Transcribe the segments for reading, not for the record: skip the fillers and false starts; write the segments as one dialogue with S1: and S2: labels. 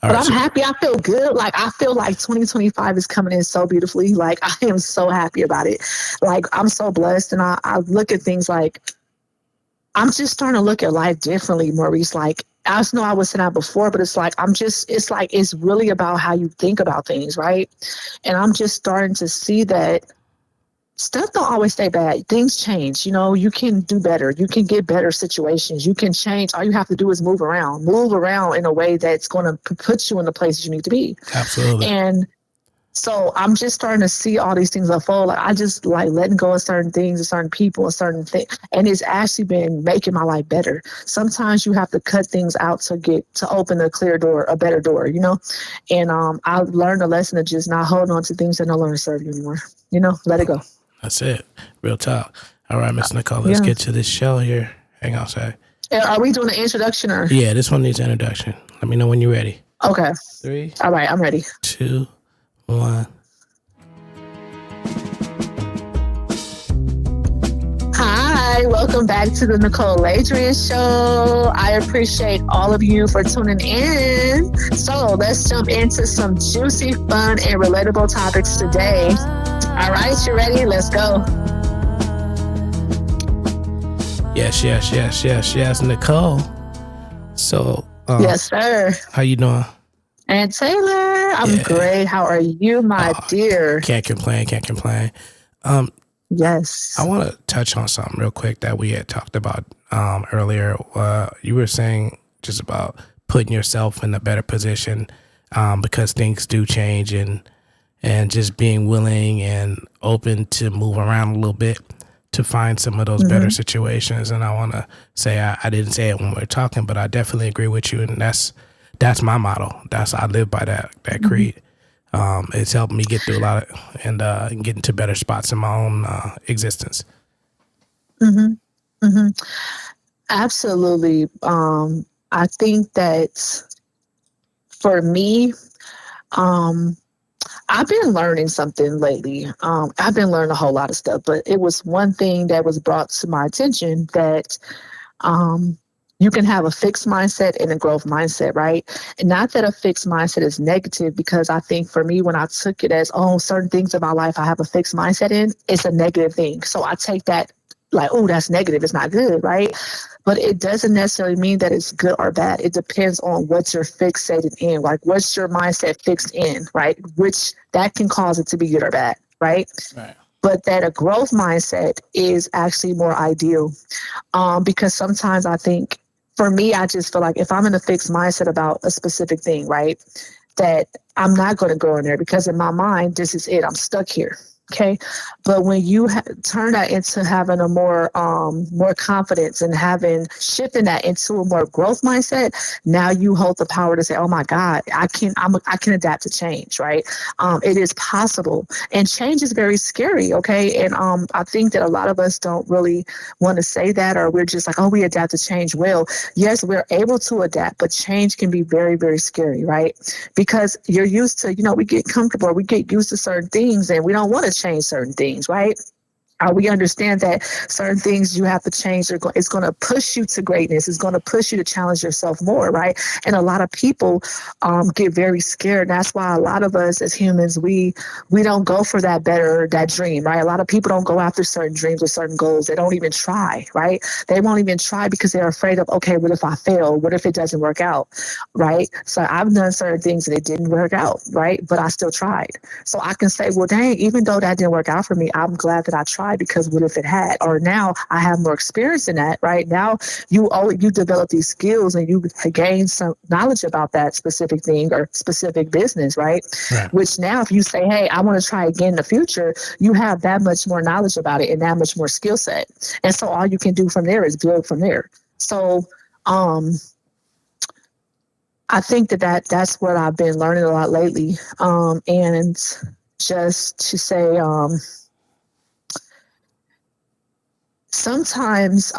S1: All
S2: But
S1: right.
S2: I'm
S1: So,
S2: happy. I feel good. Like, I feel like 2025 is coming in so beautifully. Like, I am so happy about it. Like, I'm so blessed. And I look at things like, I'm just starting to look at life differently, Maurice. Like, I just know I was saying that before, but it's like, it's really about how you think about things, right? And I'm just starting to see that stuff don't always stay bad. Things change. You know, you can do better. You can get better situations. You can change. All you have to do is move around in a way that's going to put you in the places you need to be.
S1: absolutely.
S2: And so I'm just starting to see all these things unfold. Like, I just like letting go of certain things, and certain people, and certain things, and it's actually been making my life better. Sometimes you have to cut things out to open a clear door, a better door, you know. And I've learned a lesson of just not holding on to things that no longer serve you anymore. You know, let it go.
S1: That's it. Real talk. All right, Miss Nicole, let's
S2: Yeah.
S1: get to this show here. Hang on a sec.
S2: Are we doing an introduction or?
S1: Yeah, this one needs an introduction. Let me know when you're ready.
S2: Okay.
S1: 3,
S2: All right. I'm ready.
S1: 2, 1.
S2: Hi, welcome back to the Nicole Aladrian Show. I appreciate all of you for tuning in. So let's jump into some juicy, fun, and relatable topics today. All right, you ready? Let's go.
S1: Yes, Nicole. So,
S2: Yes, sir.
S1: how you doing?
S2: And Taylor, I'm
S1: Yeah.
S2: great. How are you, my dear?
S1: Can't complain.
S2: Yes.
S1: I want to touch on something real quick that we had talked about earlier. You were saying just about putting yourself in a better position because things do change, and just being willing and open to move around a little bit to find some of those better situations. And I want to say, I didn't say it when we were talking, but I definitely agree with you. And that's my motto. I live by that creed. It's helped me get through a lot of, and get into better spots in my own existence.
S2: Absolutely. I think that for me, I've been learning something lately. I've been learning a whole lot of stuff, but it was one thing that was brought to my attention that you can have a fixed mindset and a growth mindset, right? And not that a fixed mindset is negative, because I think for me, when I took it as, oh, certain things in my life I have a fixed mindset in, it's a negative thing. So I take that like, oh, that's negative. It's not good, right? But it doesn't necessarily mean that it's good or bad. It depends on what you're fixated in, like what's your mindset fixed in, right? Which that can cause it to be good or bad, right?
S1: Right.
S2: But that a growth mindset is actually more ideal, because sometimes I think, for me, I just feel like if I'm in a fixed mindset about a specific thing, right, that I'm not going to go in there, because in my mind, this is it. I'm stuck here. Okay. But when you turn that into having a more confidence, and shifting that into a more growth mindset, now you hold the power to say, oh my God, I can adapt to change, right? It is possible. And change is very scary. Okay. And I think that a lot of us don't really want to say that, or we're just like, oh, we adapt to change. Well, yes, we're able to adapt, but change can be very, very scary, right? Because you're used to, we get comfortable, we get used to certain things, and we don't want to change certain things, right? We understand that certain things you have to change. It's going to push you to greatness. It's going to push you to challenge yourself more, right? And a lot of people get very scared. That's why a lot of us as humans, we don't go for that dream, right? A lot of people don't go after certain dreams or certain goals. They don't even try, right? They won't even try because they're afraid of, okay, what if I fail? What if it doesn't work out, right? So I've done certain things and it didn't work out, right? But I still tried. So I can say, well, dang, even though that didn't work out for me, I'm glad that I tried, because what if it had? Or now I have more experience in that, right? Now you develop these skills, and you gain some knowledge about that specific thing or specific business, right?
S1: Right.
S2: Which now, if you say, hey, I want to try again in the future, you have that much more knowledge about it and that much more skill set. And so all you can do from there is build from there. So I think that's what I've been learning a lot lately. And just to say, sometimes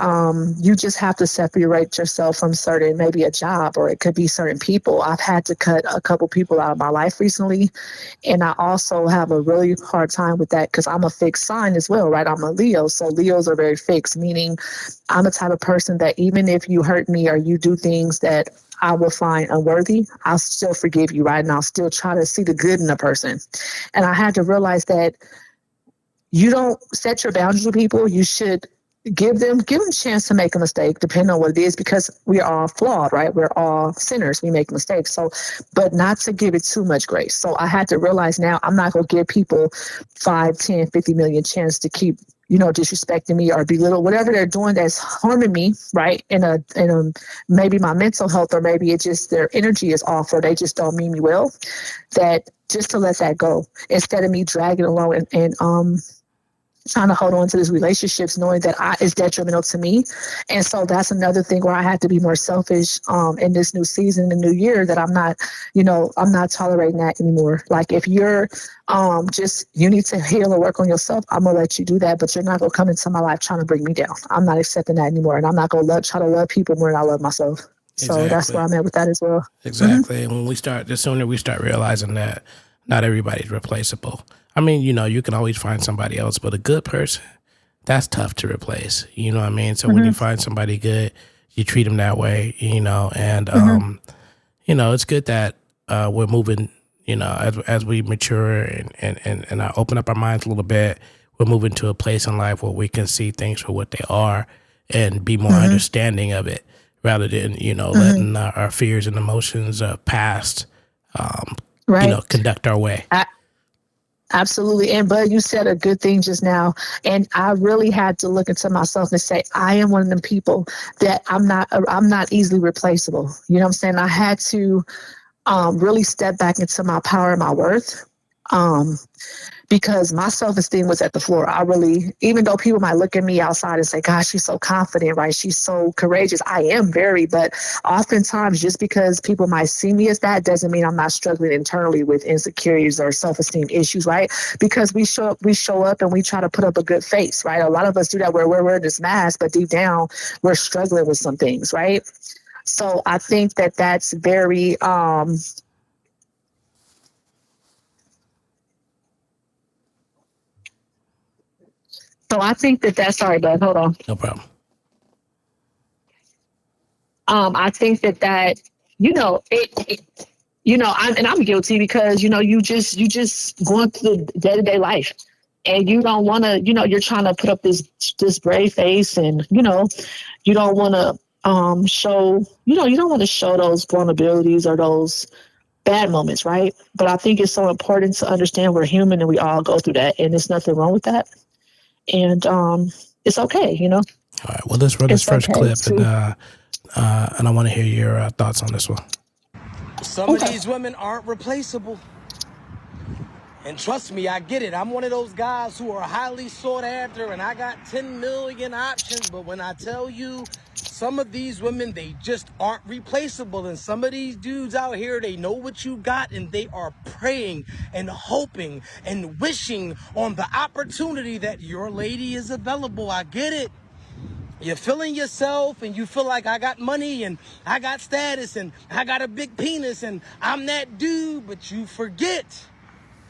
S2: you just have to separate yourself from certain, maybe a job, or it could be certain people. I've had to cut a couple people out of my life recently. And I also have a really hard time with that because I'm a fixed sign as well, right? I'm a Leo. So Leos are very fixed, meaning I'm the type of person that even if you hurt me or you do things that I will find unworthy, I'll still forgive you, right? And I'll still try to see the good in a person. And I had to realize that you don't set your boundaries with people. You should give them a chance to make a mistake, depending on what it is, because we are all flawed, right? We're all sinners. We make mistakes. So, but not to give it too much grace. So I had to realize now I'm not going to give people 5, 10, 50 million chance to keep, disrespecting me or belittle whatever they're doing that's harming me, right? In a maybe my mental health, or maybe it's just their energy is off, or they just don't mean me well. That just to let that go instead of me dragging along and trying to hold on to these relationships, knowing that it's detrimental to me. And so that's another thing where I had to be more selfish in this new season, the new year, that I'm not tolerating that anymore. Like if you're you need to heal or work on yourself, I'm going to let you do that, but you're not going to come into my life trying to bring me down. I'm not accepting that anymore. And I'm not going to try to love people more than I love myself. So that's where
S1: Exactly.
S2: I'm at with that as well.
S1: Exactly. And the sooner we start realizing that not everybody's replaceable. I mean, you can always find somebody else, but a good person, that's tough to replace. You know what I mean? So when you find somebody good, you treat them that way, and, it's good that we're moving, as we mature and open up our minds a little bit, we're moving to a place in life where we can see things for what they are and be more understanding of it rather than, letting our fears and emotions past,
S2: Right.
S1: conduct our way.
S2: Absolutely. And Bud, you said a good thing just now. And I really had to look into myself and say, I am one of them people that I'm not easily replaceable. You know what I'm saying? I had to really step back into my power and my worth. Because my self-esteem was at the floor. Even though people might look at me outside and say, gosh, she's so confident, right? She's so courageous. I am very, but oftentimes just because people might see me as that doesn't mean I'm not struggling internally with insecurities or self-esteem issues, right? Because we show up and we try to put up a good face, right? A lot of us do that where we're wearing this mask, but deep down we're struggling with some things, right? So I think that that's very, sorry, bud, hold on.
S1: No problem.
S2: I think that I'm guilty because you just going through the day to day life, and you don't want to, you're trying to put up this brave face, and you don't want to show, you don't want to show those vulnerabilities or those bad moments, right? But I think it's so important to understand we're human and we all go through that, and there's nothing wrong with that, and it's okay.
S1: All right. Well, let's run this
S2: It's
S1: first
S2: okay
S1: clip, and
S2: to.
S1: I want to hear your thoughts on this one.
S3: Some of these women aren't replaceable. And trust me, I get it. I'm one of those guys who are highly sought after, and I got 10 million options. But when I tell you, some of these women, they just aren't replaceable. And some of these dudes out here, they know what you got, and they are praying and hoping and wishing on the opportunity that your lady is available. I get it. You're feeling yourself and you feel like I got money and I got status and I got a big penis and I'm that dude, but you forget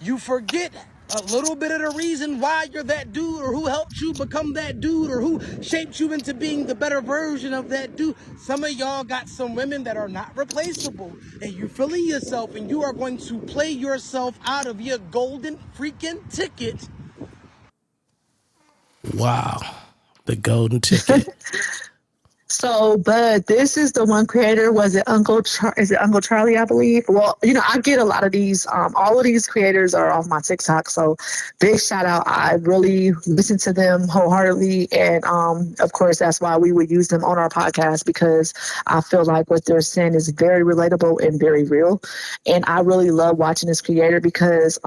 S3: a little bit of the reason why you're that dude, or who helped you become that dude, or who shaped you into being the better version of that dude. Some of y'all got some women that are not replaceable, and you're feeling yourself and you are going to play yourself out of your golden freaking ticket.
S1: Wow. The golden ticket.
S2: So, but this is the one creator. Was it is it Uncle Charlie? I believe. Well, I get a lot of these. All of these creators are off my TikTok. So, big shout out. I really listen to them wholeheartedly, and of course, that's why we would use them on our podcast, because I feel like what they're saying is very relatable and very real. And I really love watching this creator because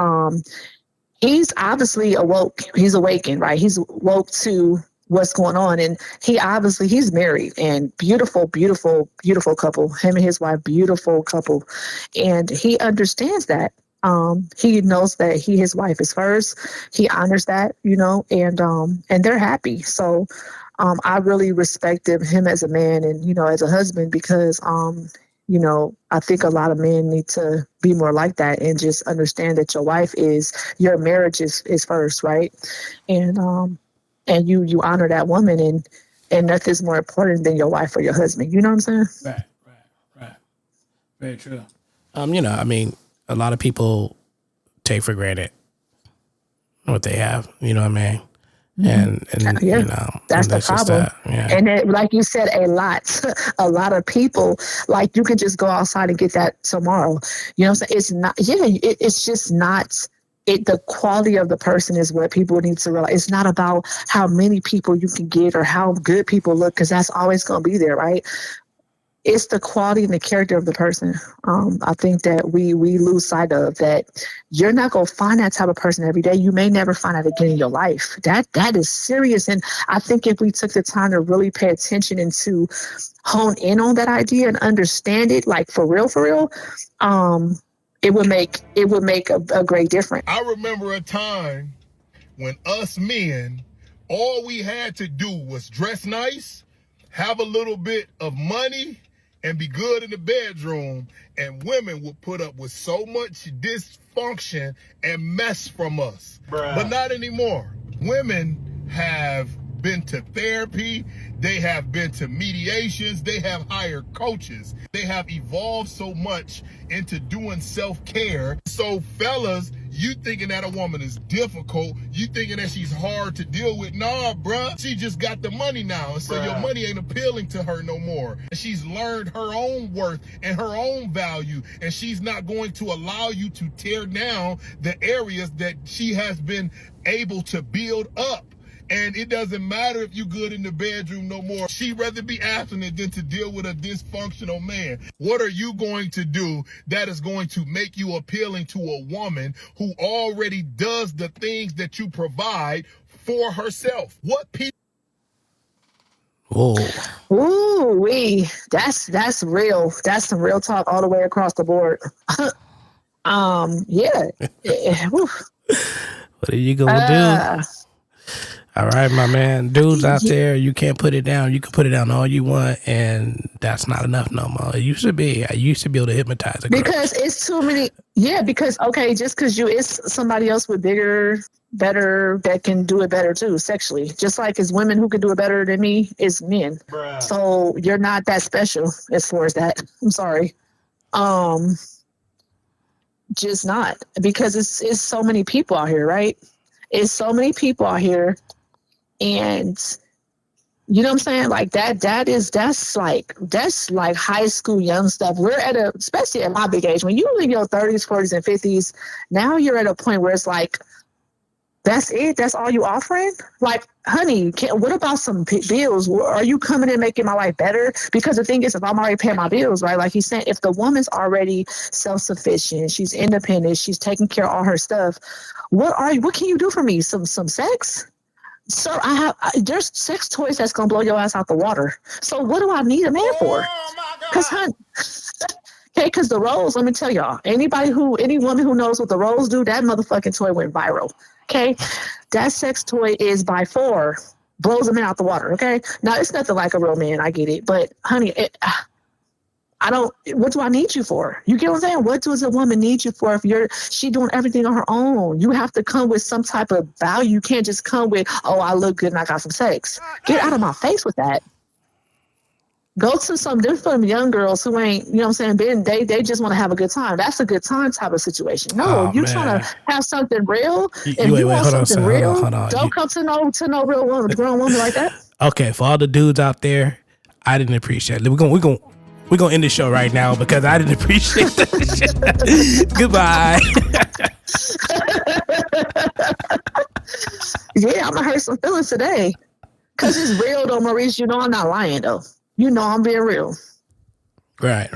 S2: he's obviously awoke. He's awakened, right? He's woke to what's going on, and he's married, and beautiful couple. Him and his wife, beautiful couple, and he understands that. He knows that his wife is first. He honors that, and they're happy. So I really respected him as a man and, you know, as a husband because, you know, I think a lot of men need to be more like that and just understand that your wife is, your marriage is first, right? And you honor that woman and nothing's more important than your wife or your husband. You know what I'm saying?
S1: Right. Very true. You know, I mean, a lot of people take for granted what they have. You know what I mean? And
S2: Yeah,
S1: you know,
S2: that's the
S1: just
S2: problem.
S1: that. Yeah.
S2: And it, like you said, a lot of people, like you can just go outside and get that tomorrow. You know what I'm saying? It's not, it's just not, the quality of the person is what people need to realize. It's not about how many people you can get or how good people look, because that's always going to be there, right? It's the quality and the character of the person. I think that we lose sight of that. You're not going to find that type of person every day. You may never find that again in your life. That is serious. And I think if we took the time to really pay attention and to hone in on that idea and understand it, like for real, it would make a great difference.
S4: I remember a time when us men, all we had to do was dress nice, have a little bit of money, and be good in the bedroom, and women would put up with so much dysfunction and mess from us. Bruh. But not anymore. Women have been to therapy, they have been to mediations, they have hired coaches, they have evolved so much into doing self-care. So fellas, you thinking that a woman is difficult, you thinking that she's hard to deal with. Nah, bruh, she just got the money now, and so your money ain't appealing to her no more. And she's learned her own worth and her own value, and she's not going to allow you to tear down the areas that she has been able to build up. And it doesn't matter if you good in the bedroom no more. She'd rather be abstinent than to deal with a dysfunctional man. What are you going to do that is going to make you appealing to a woman who already does the things that you provide for herself? What people...
S1: Whoa.
S2: Ooh, that's real. That's some real talk all the way across the board. Yeah.
S1: What are you gonna do? All right, my man. Dudes out there, you can't put it down. You can put it down all you want, and that's not enough no more. It used to be. I used to be able to hypnotize a girl.
S2: Because it's too many. Yeah, because, okay, just because it's somebody else with bigger, better, that can do it better too, sexually. Just like it's women who can do it better than me, it's men. Bruh. So you're not that special as far as that. I'm sorry. Just not. Because it's so many people out here, right? It's so many people out here. And you know what I'm saying? Like that's like high school young stuff. We're especially at my big age, when you in your 30s, 40s, and 50s, now you're at a point where it's like, that's it? That's all you offering? Like, honey, what about some bills? Are you coming in making my life better? Because the thing is, if I'm already paying my bills, right? Like he's saying, if the woman's already self-sufficient, she's independent, she's taking care of all her stuff, what can you do for me? Some sex? So there's sex toys that's gonna blow your ass out the water. So what do I need a man for? Because the rolls, let me tell y'all, any woman who knows what the rolls do, that motherfucking toy went viral. Okay, that sex toy is by far blows a man out the water. Okay, now it's nothing like a real man, I get it, but honey, what do I need you for? You get what I'm saying? What does a woman need you for if she doing everything on her own? You have to come with some type of value. You can't just come with, oh, I look good and I got some sex. Get out of my face with that. Go to some different young girls who ain't, you know what I'm saying, they just want to have a good time. That's a good time type of situation. No, you trying to have something real. If you want something real, don't come to no real woman, grown woman like that.
S1: Okay, for all the dudes out there, I didn't appreciate it. We're gonna end the show right now because I didn't appreciate that. Goodbye.
S2: Yeah, I'm gonna hurt some feelings today. Cause it's real though, Maurice. You know I'm not lying though. You know I'm being real.
S1: Right.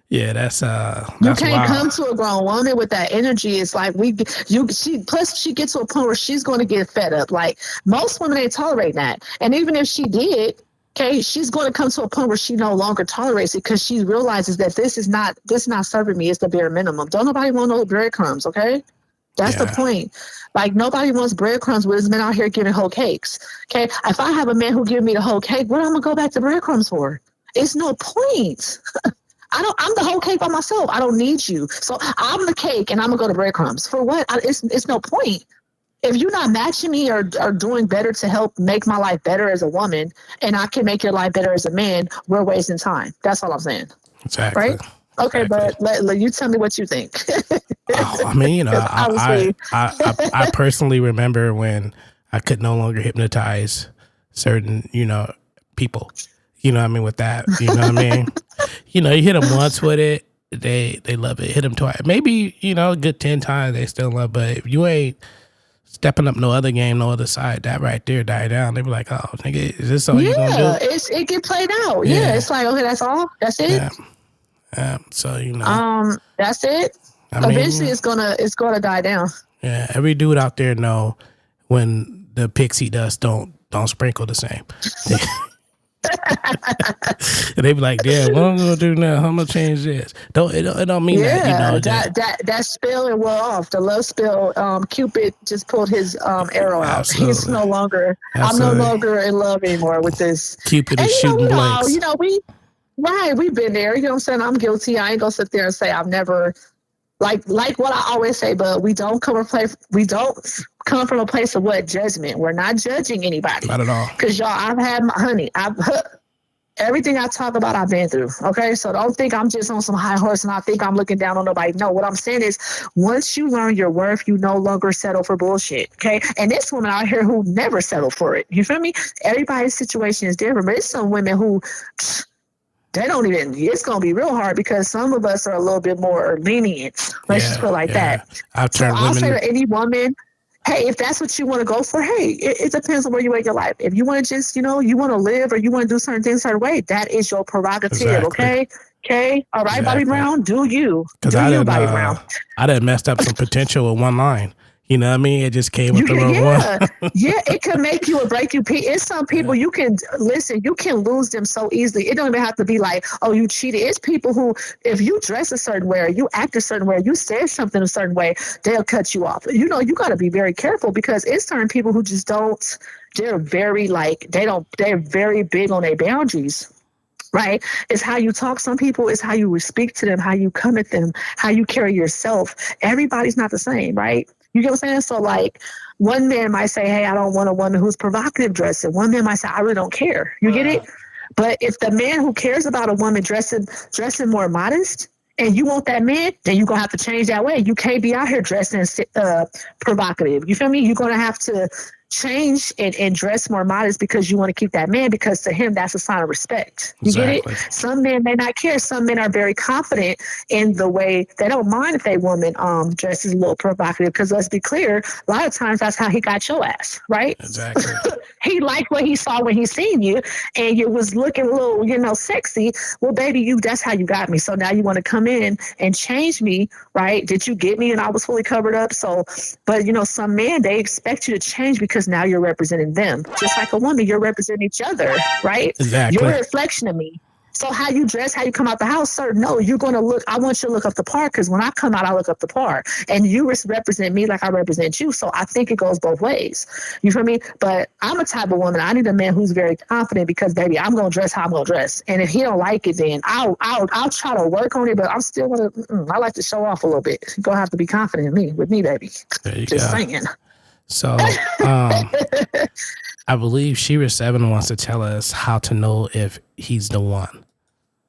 S1: Yeah, that's
S2: you can't wild. Come to a grown woman with that energy. It's like she gets to a point where she's gonna get fed up. Like most women ain't tolerating that. And even if she did, okay, she's going to come to a point where she no longer tolerates it because she realizes that this is not serving me. It's the bare minimum. Don't nobody want no breadcrumbs, okay? That's the point. Like, nobody wants breadcrumbs with his men out here giving whole cakes. Okay. If I have a man who give me the whole cake, what am I going to go back to breadcrumbs for? It's no point. I'm the whole cake by myself. I don't need you. So I'm the cake and I'm going to go to breadcrumbs. For what? It's no point. If you're not matching me or doing better to help make my life better as a woman, and I can make your life better as a man, we're wasting time. That's all I'm saying.
S1: Exactly.
S2: Right? Okay,
S1: Exactly.
S2: but let you tell me what you think.
S1: Oh, I mean, I personally remember when I could no longer hypnotize certain, people. You know what I mean? With that, you know what I mean? You hit them once with it, they love it. Hit them twice, maybe a good 10 times, they still love. But if you ain't stepping up no other game, no other side, that right there die down. They be like, oh, nigga, is this all you gonna do?
S2: It get played out. Yeah, it's like, okay, that's all. That's it.
S1: So
S2: that's it.
S1: I mean,
S2: eventually it's gonna die down.
S1: Yeah, every dude out there know when the pixie dust don't sprinkle the same. They be like, "Damn, what I'm gonna do now? How I'm gonna change this?" It don't mean
S2: that spell it wore off. The love spell. Cupid just pulled his arrow out.
S1: Absolutely.
S2: He's no longer.
S1: Absolutely.
S2: I'm no longer in love anymore with this.
S1: Cupid is shooting blanks.
S2: We've been there. You know what I'm saying? I'm guilty. I ain't gonna sit there and say I've never. Like what I always say, but we don't come from a place of what? Judgment. We're not judging anybody.
S1: Not at all.
S2: Because y'all, I've had everything I talk about, I've been through. Okay, so don't think I'm just on some high horse and I think I'm looking down on nobody. No, what I'm saying is, once you learn your worth, you no longer settle for bullshit. Okay, and this woman out here who never settled for it. You feel me? Everybody's situation is different, but it's some women who. They don't even, it's going to be real hard because some of us are a little bit more lenient. Let's just feel like that. I'll say to any woman, hey, if that's what you want to go for, hey, it depends on where you at in your life. If you want to just, you want to live or you want to do certain things a certain way, that is your prerogative, exactly. Okay? All right, exactly. Bobby Brown, do you. Bobby Brown.
S1: I done messed up some potential with one line. You know what I mean? It just came with the wrong one.
S2: It can make you or break you. It's some people you can lose them so easily. It don't even have to be like, oh, you cheated. It's people who, if you dress a certain way or you act a certain way, or you say something a certain way, they'll cut you off. You got to be very careful because it's certain people who just don't, they're very they're very big on their boundaries. Right? It's how you talk. Some people, it's how you speak to them, how you come at them, how you carry yourself. Everybody's not the same, right? You get what I'm saying? So like one man might say, hey, I don't want a woman who's provocative dressing. One man might say, I really don't care. You get it? But if the man who cares about a woman dressing more modest and you want that man, then you're going to have to change that way. You can't be out here dressing provocative. You feel me? You're going to have to change and dress more modest because you want to keep that man, because to him that's a sign of respect. You get it? Some men may not care. Some men are very confident in the way they don't mind if a woman dresses a little provocative, because let's be clear, a lot of times that's how he got your ass, right?
S1: Exactly.
S2: He liked what he saw when he seen you and you was looking a little, sexy. Well, baby, that's how you got me. So now you want to come in and change me, right? Did you get me and I was fully covered up? So, but some men, they expect you to change because now you're representing them. Just like a woman, you're representing each other, right?
S1: Exactly.
S2: You're a reflection of me. So how you dress, how you come out the house, sir, no, you're going to look, I want you to look up the par, because when I come out, I look up the par. And you represent me like I represent you. So I think it goes both ways. You feel me? But I'm a type of woman, I need a man who's very confident, because, baby, I'm going to dress how I'm going to dress. And if he don't like it, then I'll try to work on it, but I'm still going to, I like to show off a little bit. You're going to have to be confident in me, with me, baby.
S1: There you
S2: Just
S1: go.
S2: saying.
S1: So, I believe Shira7 wants to tell us how to know if he's the one.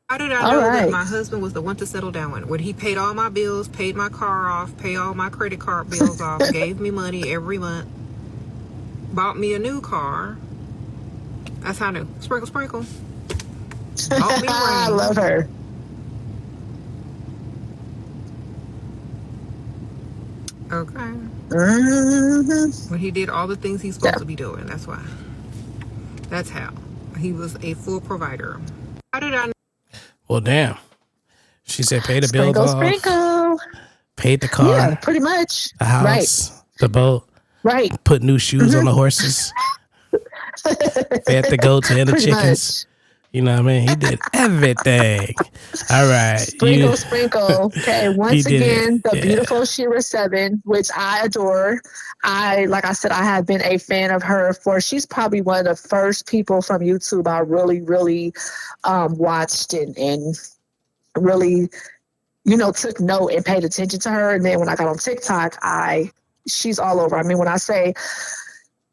S5: How did I know that my husband was the one to settle down with? When he paid all my bills, paid my car off, paid all my credit card bills off, gave me money every month, bought me a new car. That's how I knew. Sprinkle, sprinkle. Bought me
S2: I love her.
S5: Okay.
S2: Mm-hmm.
S5: When he did all the things he's supposed to be doing. That's why. That's how. He was a full provider. How did I know?
S1: Well, damn. She said pay the bills off.
S2: Sprinkle.
S1: Paid the car.
S2: Yeah, pretty much.
S1: The house. The boat.
S2: Right.
S1: Put new shoes on the horses. Fed the goats and the chickens.
S2: Much.
S1: You know what I mean? He did everything. All right.
S2: Sprinkle, sprinkle. Okay,
S1: He
S2: once
S1: did it.
S2: again, the
S1: Yeah.
S2: beautiful Shira 7, which I adore. Like I said, I have been a fan of her she's probably one of the first people from YouTube I really, really watched and really, took note and paid attention to her. And then when I got on TikTok, she's all over. I mean, when I say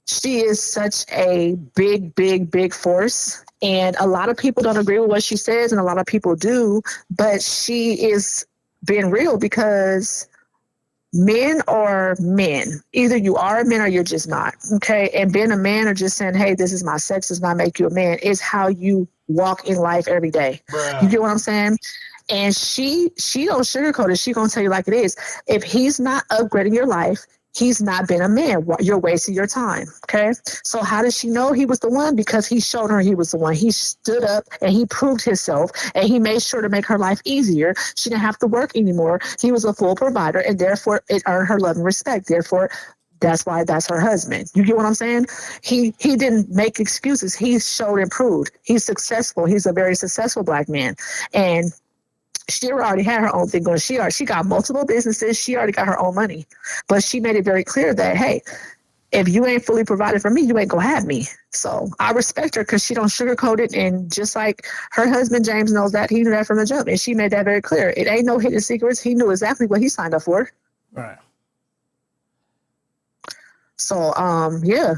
S2: she is such a big, big, big force. And a lot of people don't agree with what she says, and a lot of people do. But she is being real because men are men. Either you are a man or you're just not. Okay. And being a man or just saying, hey, this is my sex does not make you a man is how you walk in life every day. Bruh. You get what I'm saying? And she don't sugarcoat it. She gonna tell you like it is. If he's not upgrading your life, he's not been a man. You're wasting your time. Okay. So how does she know he was the one? Because he showed her he was the one. He stood up and he proved himself and he made sure to make her life easier. She didn't have to work anymore. He was a full provider and therefore it earned her love and respect. Therefore, that's why that's her husband. You get what I'm saying? He didn't make excuses. He showed and proved. He's successful. He's a very successful Black man. And she already had her own thing going. She got multiple businesses. She already got her own money. But she made it very clear that, hey, if you ain't fully provided for me, you ain't going to have me. So I respect her because she don't sugarcoat it. And just like her husband, James, knows that. He knew that from the jump. And she made that very clear. It ain't no hidden secrets. He knew exactly what he signed up for.
S1: Right.
S2: So, yeah,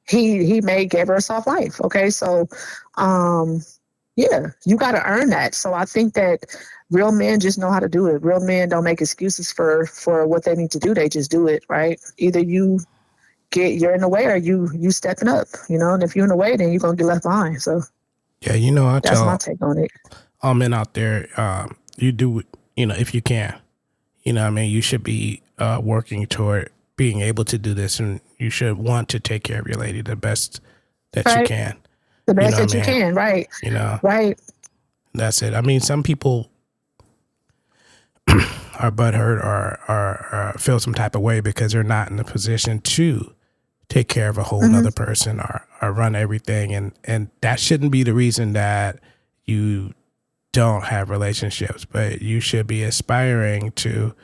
S2: he gave her a soft life. Okay. So, yeah, you got to earn that. So I think that real men just know how to do it. Real men don't make excuses for what they need to do. They just do it, right? Either you're in the way or you stepping up, and if you're in the way, then you're going to get left behind. So
S1: yeah,
S2: that's my take on it.
S1: All men out there, you do, if you can, I mean, you should be working toward being able to do this, and you should want to take care of your lady the best that you can.
S2: The best that you can, right. Right.
S1: That's it. I mean, some people are butthurt or feel some type of way because they're not in a position to take care of a whole nother person or run everything. And that shouldn't be the reason that you don't have relationships, but you should be aspiring to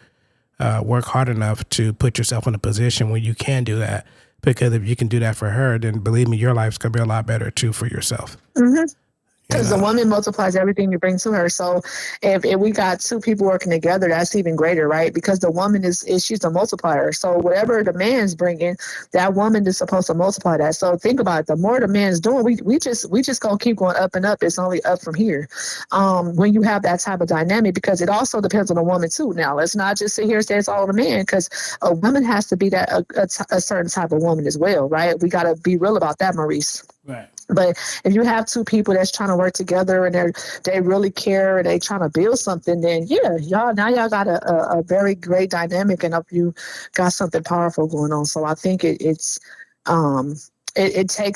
S1: work hard enough to put yourself in a position where you can do that. Because if you can do that for her, then believe me, your life's going to be a lot better too for yourself.
S2: Because the woman multiplies everything you bring to her. So if we got two people working together, that's even greater, right? Because the woman she's a multiplier. So whatever the man's bringing, that woman is supposed to multiply that. So think about it. The more the man's doing, we just gonna keep going up and up. It's only up from here. When you have that type of dynamic, because it also depends on the woman too. Now let's not just sit here and say it's all the man, because a woman has to be that a certain type of woman as well, right? We got to be real about that, Maurice.
S1: Right.
S2: But if you have two people that's trying to work together and they really care and they trying to build something, then yeah, y'all got a very great dynamic and you got something powerful going on. So I think it takes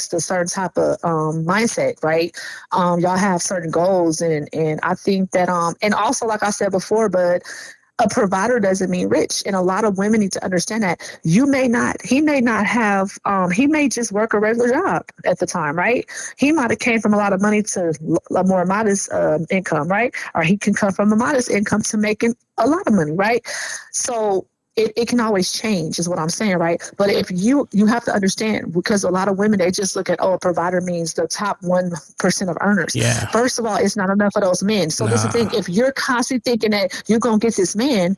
S2: the certain type of mindset, right? Y'all have certain goals and I think that and also like I said before, but a provider doesn't mean rich. And a lot of women need to understand that he may not have, he may just work a regular job at the time, right? He might have came from a lot of money to a more modest income, right? Or he can come from a modest income to making a lot of money, right? So it can always change is what I'm saying, right? But if you have to understand, because a lot of women, they just look at, a provider means the top 1% of earners.
S1: Yeah.
S2: First of all, it's not enough of those men. So this is the thing. If you're constantly thinking that you're going to get this man,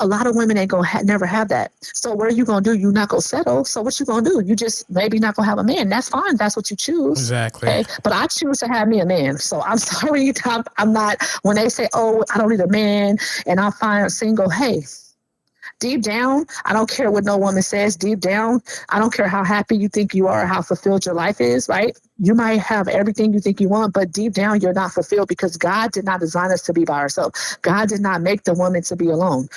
S2: a lot of women ain't going to never have that. So what are you going to do? You're not going to settle. So what you going to do? You just maybe not going to have a man. That's fine. That's what you choose.
S1: Exactly.
S2: Okay? But I choose to have me a man. So I'm sorry. I'm not, when they say, oh, I don't need a man and I find a single, hey, deep down, I don't care what no woman says. Deep down, I don't care how happy you think you are, how fulfilled your life is, right? You might have everything you think you want, but deep down, you're not fulfilled because God did not design us to be by ourselves. God did not make the woman to be alone.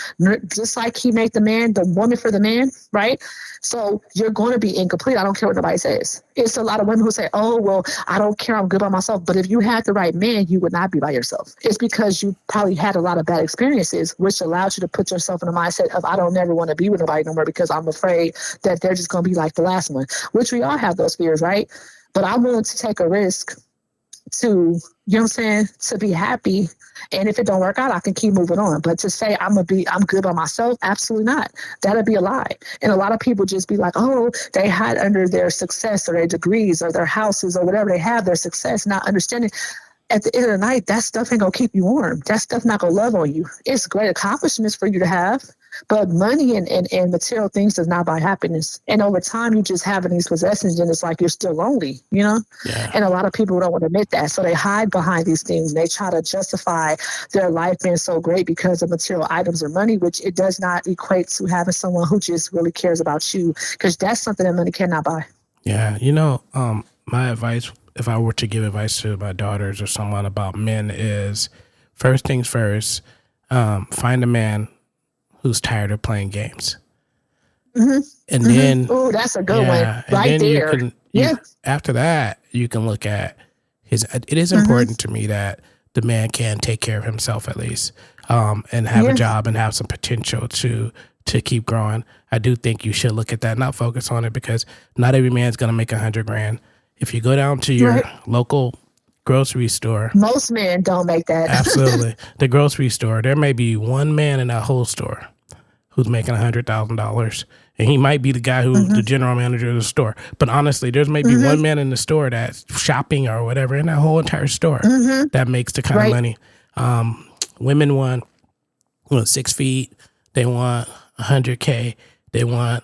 S2: Just like he made the woman for the man, right? So you're going to be incomplete. I don't care what nobody says. It's a lot of women who say, oh, well, I don't care. I'm good by myself. But if you had the right man, you would not be by yourself. It's because you probably had a lot of bad experiences, which allowed you to put yourself in a mindset of, I don't never want to be with nobody no more because I'm afraid that they're just going to be like the last one, which we all have those fears, right? But I'm willing to take a risk to, you know what I'm saying, to be happy. And if it don't work out, I can keep moving on. But to say I'm good by myself, absolutely not. That'd be a lie. And a lot of people just be like, oh, they hide under their success or their degrees or their houses or whatever they have, their success, not understanding. At the end of the night, that stuff ain't gonna keep you warm. That stuff not gonna love on you. It's great accomplishments for you to have, but money and material things does not buy happiness. And over time, you just having these possessions, and it's like you're still lonely, you know?
S1: Yeah.
S2: And a lot of people don't want to admit that. So they hide behind these things. And they try to justify their life being so great because of material items or money, which it does not equate to having someone who just really cares about you, because that's something that money cannot buy.
S1: Yeah. You know, my advice, if I were to give advice to my daughters or someone about men, is first things first, find a man who's tired of playing games.
S2: Mm-hmm.
S1: And then,
S2: oh, that's a good one, right there.
S1: After that, you can look at his. It is important to me that the man can take care of himself at least, and have a job and have some potential to keep growing. I do think you should look at that, not focus on it, because not every man's going to make $100,000. If you go down to your local grocery store,
S2: most men don't make that.
S1: Absolutely, the grocery store, there may be one man in that whole store who's making $100,000, and he might be the guy who's the general manager of the store. But honestly, there's maybe one man in the store that's shopping or whatever in that whole entire store that makes the kind of money. Women want 6 feet, they want 100K, they want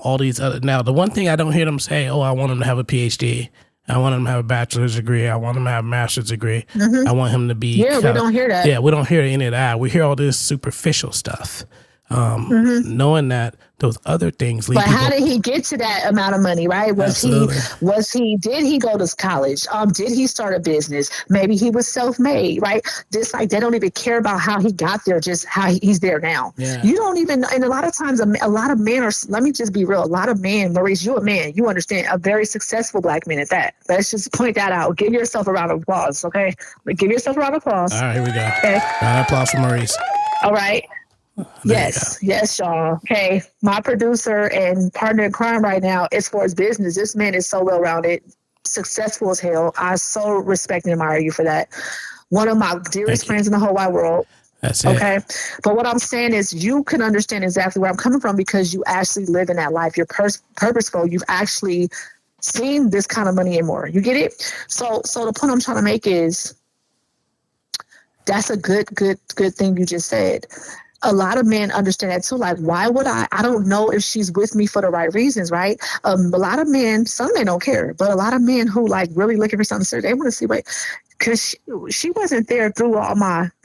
S1: all these other. Now, the one thing I don't hear them say, oh, I want him to have a PhD. I want him to have a bachelor's degree. I want him to have a master's degree. I want him to be.
S2: Yeah, we don't hear that.
S1: Yeah, we don't hear any of that. We hear all this superficial stuff. Knowing that those other things lead.
S2: But how did he get to that amount of money, right? Did he go to college? Did he start a business? Maybe he was self-made, right? Just like they don't even care about how he got there, just how he's there now.
S1: Yeah.
S2: You don't even, and a lot of times, a lot of men are, let me just be real, a lot of men, Maurice, you're a man, you understand, a very successful black man at that. Let's just point that out. Give yourself a round of applause, okay? Give yourself a round of applause.
S1: All right, here we go.
S2: Okay.
S1: Round of applause for Maurice.
S2: All right. Yes, y'all. Okay, my producer and partner in crime right now is for his business. This man is so well-rounded, successful as hell. I so respect and admire you for that. One of my dearest friends in the whole wide world.
S1: That's it.
S2: Okay, but what I'm saying is you can understand exactly where I'm coming from because you actually live in that life. You're purposeful. You've actually seen this kind of money and more. You get it? So the point I'm trying to make is that's a good thing you just said. A lot of men understand that too. Like, why would I don't know if she's with me for the right reasons, right? A lot of men, some men don't care, but a lot of men who like really looking for something serious, they want to see, wait, because she wasn't there through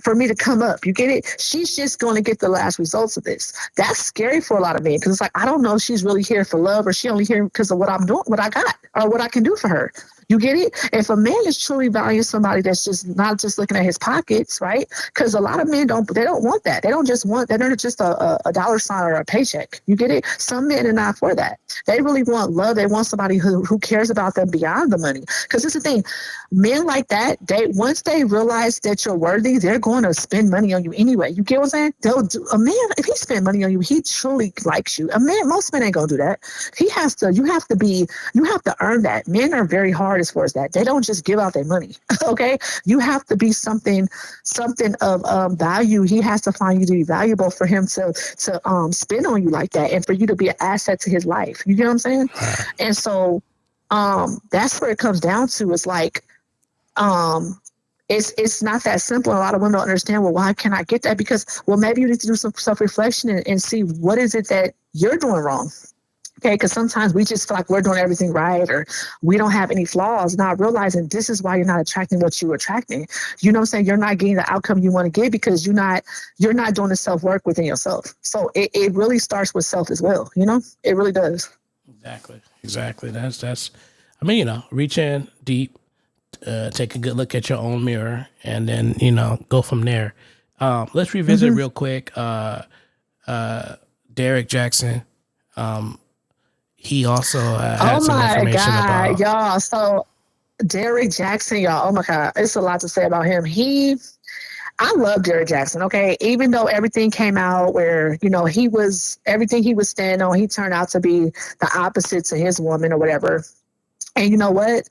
S2: for me to come up. You get it? She's just going to get the last results of this. That's scary for a lot of men because it's like, I don't know if she's really here for love or she only here because of what I'm doing, what I got or what I can do for her. You get it? If a man is truly valuing somebody that's just not just looking at his pockets, right? Because a lot of men don't want that. They're not just a dollar sign or a paycheck. You get it? Some men are not for that. They really want love. They want somebody who cares about them beyond the money. Because it's the thing, men like that, once they realize that you're worthy, they're going to spend money on you anyway. You get what I'm saying? A man, if he spend money on you, he truly likes you. Most men ain't gonna do that. You have to earn that. Men are very hard as far as that. They don't just give out their money. Okay, you have to be something of value. He has to find you to be valuable for him to spend on you like that, and for you to be an asset to his life. You get what I'm saying? And so that's where it comes down to. It's like it's not that simple. A lot of women don't understand, well, why can't I get that? Because, well, maybe you need to do some self-reflection and see what is it that you're doing wrong. Okay, because sometimes we just feel like we're doing everything right or we don't have any flaws, not realizing this is why you're not attracting what you're attracting. You know what I'm saying? You're not getting the outcome you want to get because you're not doing the self-work within yourself. So it really starts with self as well. You know, it really does.
S1: Exactly. That's. I mean, reach in deep, take a good look at your own mirror, and then go from there. Let's revisit real quick. Derek Jackson. He also had some information about
S2: y'all. So Derek Jackson, y'all. Oh my God, it's a lot to say about him. I love Derek Jackson. Okay, even though everything came out where he was everything he was standing on, he turned out to be the opposite to his woman or whatever. And you know what?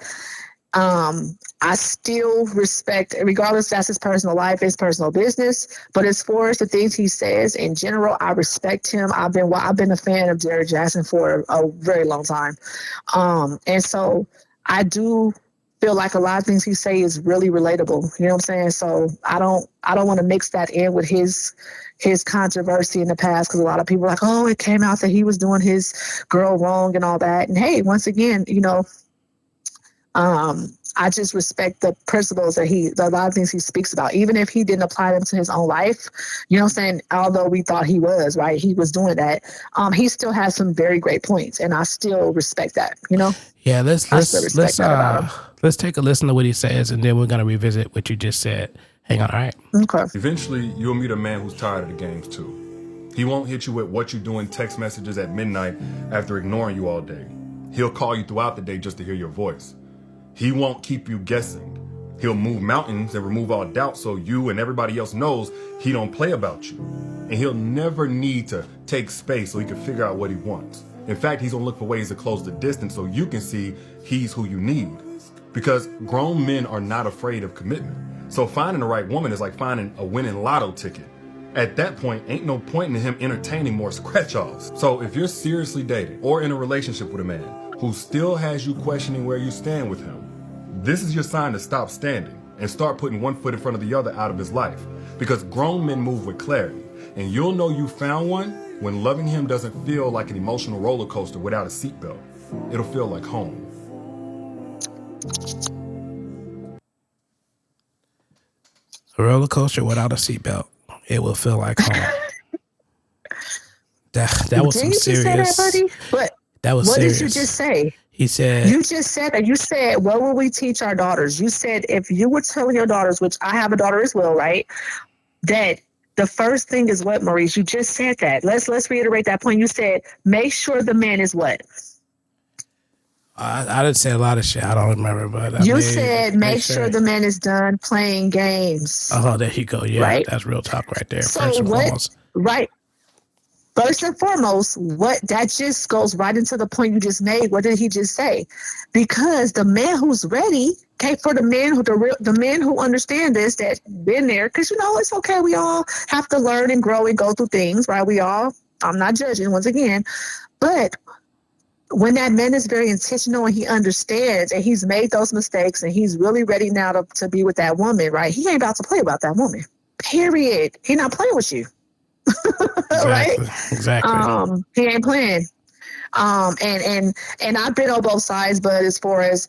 S2: I still respect, regardless that's his personal life, his personal business. But as far as the things he says in general, I respect him. I've been a fan of Derek Jackson for a very long time, and so I do feel like a lot of things he say is really relatable. You know what I'm saying? So I don't want to mix that in with his controversy in the past, because a lot of people are like, oh, it came out that he was doing his girl wrong and all that. And hey, once again, I just respect the principles that a lot of things he speaks about, even if he didn't apply them to his own life. You know what I'm saying? Although we thought he was, right? He was doing that. He still has some very great points, and I still respect that,
S1: Yeah, let's
S2: that about him.
S1: let's take a listen to what he says, and then we're gonna revisit what you just said. Hang on, all right?
S2: Okay.
S6: Eventually, you'll meet a man who's tired of the games too. He won't hit you with what you do in text messages at midnight after ignoring you all day. He'll call you throughout the day just to hear your voice. He won't keep you guessing. He'll move mountains and remove all doubt so you and everybody else knows he don't play about you. And he'll never need to take space so he can figure out what he wants. In fact, he's gonna look for ways to close the distance so you can see he's who you need. Because grown men are not afraid of commitment. So finding the right woman is like finding a winning lotto ticket. At that point, ain't no point in him entertaining more scratch-offs. So if you're seriously dating or in a relationship with a man who still has you questioning where you stand with him, this is your sign to stop standing and start putting one foot in front of the other out of his life. Because grown men move with clarity, and you'll know you found one when loving him doesn't feel like an emotional roller coaster without a seatbelt. It'll feel like home.
S1: A roller coaster without a seatbelt. It will feel like home. that was some serious.
S2: Did you just say that, buddy? But
S1: that was
S2: what
S1: serious.
S2: did you just say?
S1: He said.
S2: You just said that. You said, what will we teach our daughters? You said if you were telling your daughters, which I have a daughter as well, right? That the first thing is what, Maurice? You just said that. Let's reiterate that point. You said make sure the man is what?
S1: I didn't say a lot of shit. I don't remember, but
S2: you said make sure the man is done playing games.
S1: Oh, there you go. Yeah,
S2: right?
S1: That's real talk right there.
S2: So right. First and foremost, what that just goes right into the point you just made. What did he just say? Because the man who's ready, okay, for the men who understand this, that been there, because it's okay. We all have to learn and grow and go through things, right? I'm not judging once again, but when that man is very intentional and he understands and he's made those mistakes and he's really ready now to be with that woman, right? He ain't about to play about that woman. Period. He not playing with you. Right?
S1: Exactly.
S2: He ain't playing. And I've been on both sides, but as far as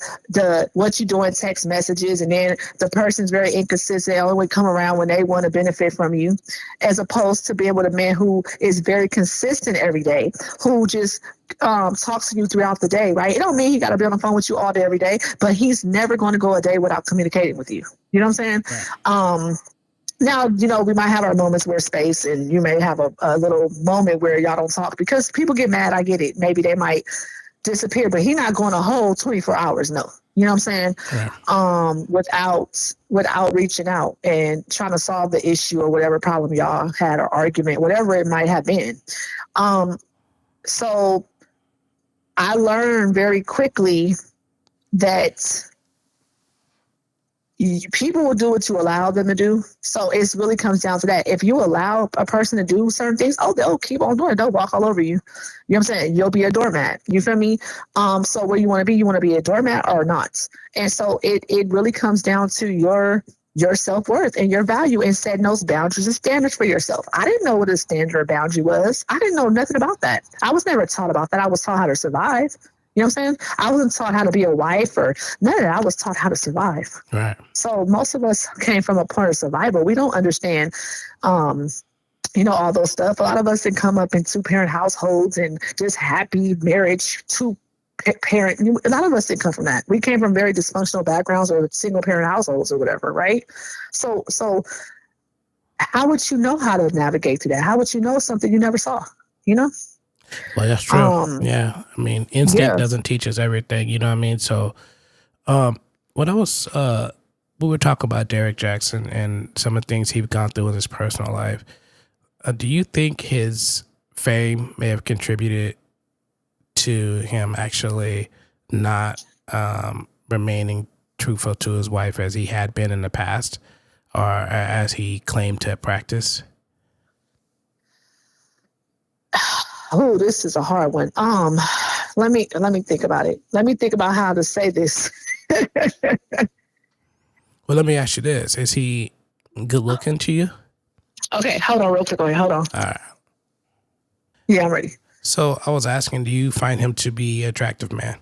S2: what you do in text messages, and then the person's very inconsistent, they only come around when they want to benefit from you, as opposed to being with a man who is very consistent every day, who just talks to you throughout the day, right? It don't mean he got to be on the phone with you all day, every day, but he's never going to go a day without communicating with you. You know what I'm saying? Right. Now, we might have our moments where space, and you may have a little moment where y'all don't talk because people get mad. I get it. Maybe they might disappear, but he's not going to hold 24 hours. No. You know what I'm saying? Yeah. Without reaching out and trying to solve the issue or whatever problem y'all had or argument, whatever it might have been. So I learned very quickly that people will do what you allow them to do. So it really comes down to that. If you allow a person to do certain things, they'll keep on doing it. They'll walk all over you. You know what I'm saying? You'll be a doormat. You feel me? So where you want to be? You want to be a doormat or not? And so it really comes down to your self-worth and your value and setting those boundaries and standards for yourself. I didn't know what a standard or boundary was. I didn't know nothing about that. I was never taught about that. I was taught how to survive. You know what I'm saying? I wasn't taught how to be a wife or none of that. I was taught how to survive.
S1: Right.
S2: So most of us came from a point of survival. We don't understand, all those stuff. A lot of us didn't come up in 2-parent households and just happy marriage, 2-parent. A lot of us didn't come from that. We came from very dysfunctional backgrounds or single-parent households or whatever, right? So how would you know how to navigate through that? How would you know something you never saw,
S1: Well, that's true. Yeah. I mean, instinct doesn't teach us everything. You know what I mean? So, we were talking about Derek Jackson and some of the things he's gone through in his personal life. Do you think his fame may have contributed to him actually not remaining truthful to his wife as he had been in the past, or as he claimed to practice?
S2: Oh, this is a hard one. Let me think about it. Let me think about how to say this.
S1: Well, let me ask you this: is he good looking to you?
S2: Okay, hold on, real quick. Hold on.
S1: All right.
S2: Yeah, I'm ready.
S1: So I was asking, do you find him to be an attractive man?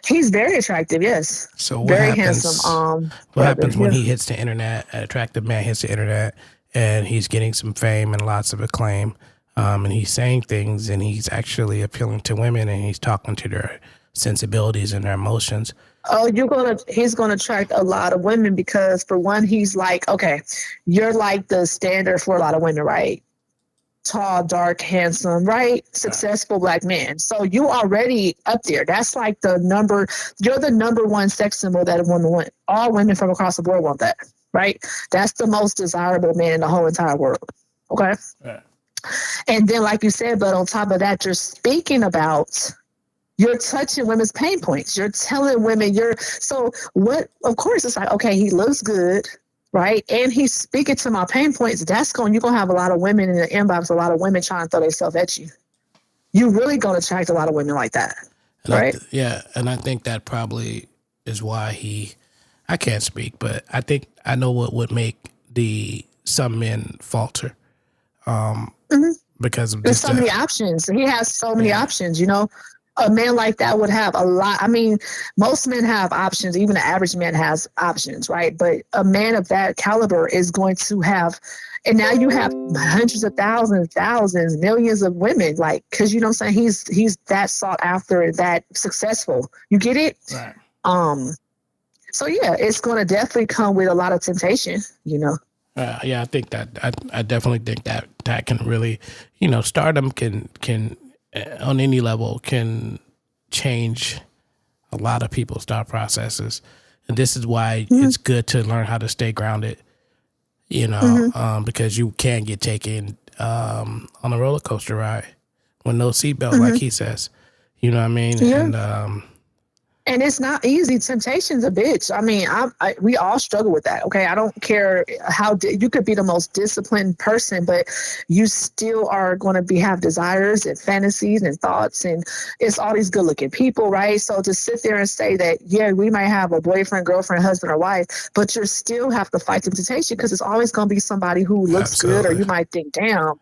S2: He's very attractive, yes.
S1: So what
S2: very
S1: happens?
S2: Handsome.
S1: What happens when he hits the internet? An attractive man hits the internet, and he's getting some fame and lots of acclaim, and he's saying things, and he's actually appealing to women, and he's talking to their sensibilities and their emotions.
S2: Oh, he's gonna attract a lot of women because, for one, he's like, okay, you're like the standard for a lot of women, right? Tall, dark, handsome, right? Successful black man. So you already up there. That's like you're the number one sex symbol that a woman wants. All women from across the board want that, right? That's the most desirable man in the whole entire world. Okay.
S1: Right.
S2: And then, like you said, but on top of that, you're touching women's pain points. You're telling women of course it's like, okay, he looks good. Right. And he's speaking to my pain points. You're going to have a lot of women in the inbox, a lot of women trying to throw themselves at you. You're really going to attract a lot of women like that.
S1: And
S2: right.
S1: And I think that probably is why I can't speak, but I think I know what would make some men falter. Because
S2: there's so many options. He has so many options, A man like that would have a lot. I mean, most men have options. Even the average man has options, right? But a man of that caliber is going to have, and now you have hundreds of thousands, millions of women, like, because you know what I'm saying? He's that sought after, that successful. You get it?
S1: Right.
S2: So yeah, it's going to definitely come with a lot of temptation,
S1: Yeah, I think that I definitely think that can really, stardom can on any level can change a lot of people's thought processes, and this is why it's good to learn how to stay grounded. Because you can get taken on a roller coaster ride with no seatbelt, like he says. You know what I mean?
S2: Yeah. And it's not easy. Temptation's a bitch. I mean, we all struggle with that. Okay, I don't care how you could be the most disciplined person, but you still are going to have desires and fantasies and thoughts, and it's all these good-looking people, right? So to sit there and say that, yeah, we might have a boyfriend, girlfriend, husband, or wife, but you still have to fight the temptation because it's always going to be somebody who looks good, or you might think, damn,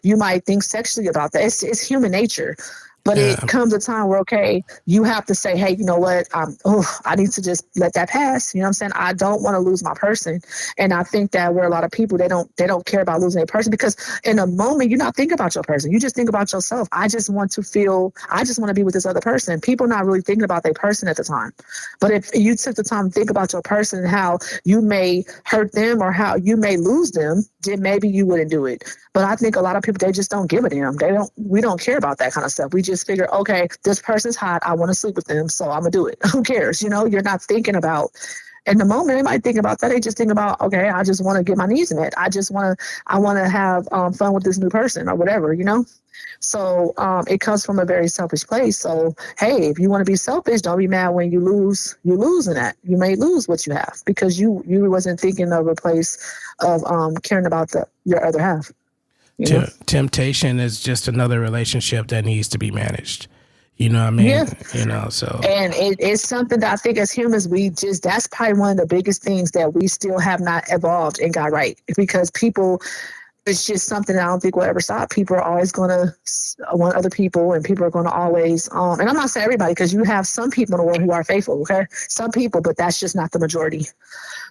S2: you might think sexually about that. It's human nature. But it comes a time where, okay, you have to say, hey, you know what? I need to just let that pass. You know what I'm saying? I don't want to lose my person. And I think that where a lot of people, they don't care about losing a person, because in a moment, you're not thinking about your person. You just think about yourself. I just want to be with this other person. People not really thinking about their person at the time. But if you took the time to think about your person and how you may hurt them or how you may lose them, then maybe you wouldn't do it. But I think a lot of people, they just don't give a damn. We don't care about that kind of stuff. We just figure, okay, this person's hot. I want to sleep with them, so I'm going to do it. Who cares? You're not thinking about, in the moment, they might think about that. They just think about, okay, I just want to get my needs met. I want to have fun with this new person or whatever, So it comes from a very selfish place. So, hey, if you want to be selfish, don't be mad when you lose in that. You may lose what you have because you wasn't thinking of a place of caring about your other half.
S1: Temptation is just another relationship that needs to be managed. You know what I mean?
S2: Yeah.
S1: So.
S2: And it's something that I think as humans, that's probably one of the biggest things that we still have not evolved and got right, because people, it's just something that I don't think will ever stop. People are always going to want other people, and people are going to always, and I'm not saying everybody, because you have some people in the world who are faithful, okay? Some people, but that's just not the majority.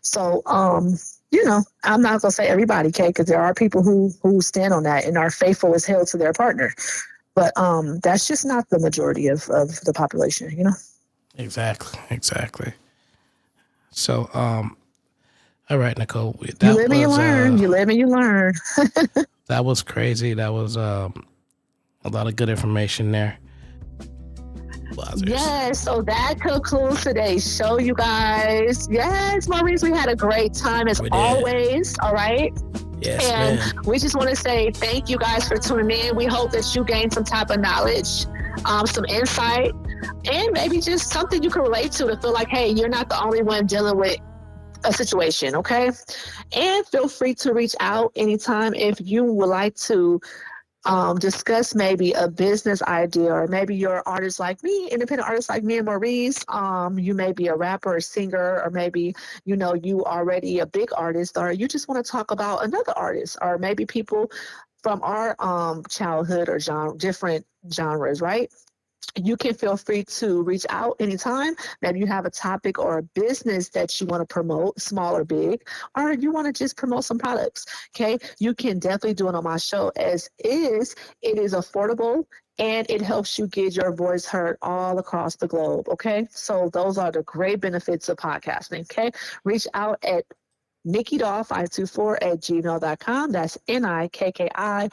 S2: So, I'm not going to say everybody, okay, because there are people who stand on that and are faithful as hell to their partner. But that's just not the majority of the population,
S1: Exactly. So, all right, Nicole.
S2: You live and you learn. You live and you learn.
S1: That was crazy. That was a lot of good information there.
S2: Yes, so that concludes today's show, you guys. Yes, Maurice, we had a great time as always. All right.
S1: Yes,
S2: and we just want to say thank you guys for tuning in. We hope that you gained some type of knowledge, some insight. and maybe just something you can relate to feel like, hey, you're not the only one dealing with a situation, okay? And feel free to reach out anytime if you would like to discuss maybe a business idea, or maybe you're an artist like me, independent artist like me and Maurice. You may be a rapper, a singer, or maybe, you know, you already a big artist, or you just want to talk about another artist, or maybe people from our childhood or different genres, right? You can feel free to reach out anytime. Maybe you have a topic or a business that you want to promote, small or big, or you want to just promote some products. Okay. You can definitely do it on my show, as is. It is affordable and it helps you get your voice heard all across the globe. Okay. So those are the great benefits of podcasting. Okay. Reach out at NikkiDoll524 at gmail.com. That's NIKKIDOLL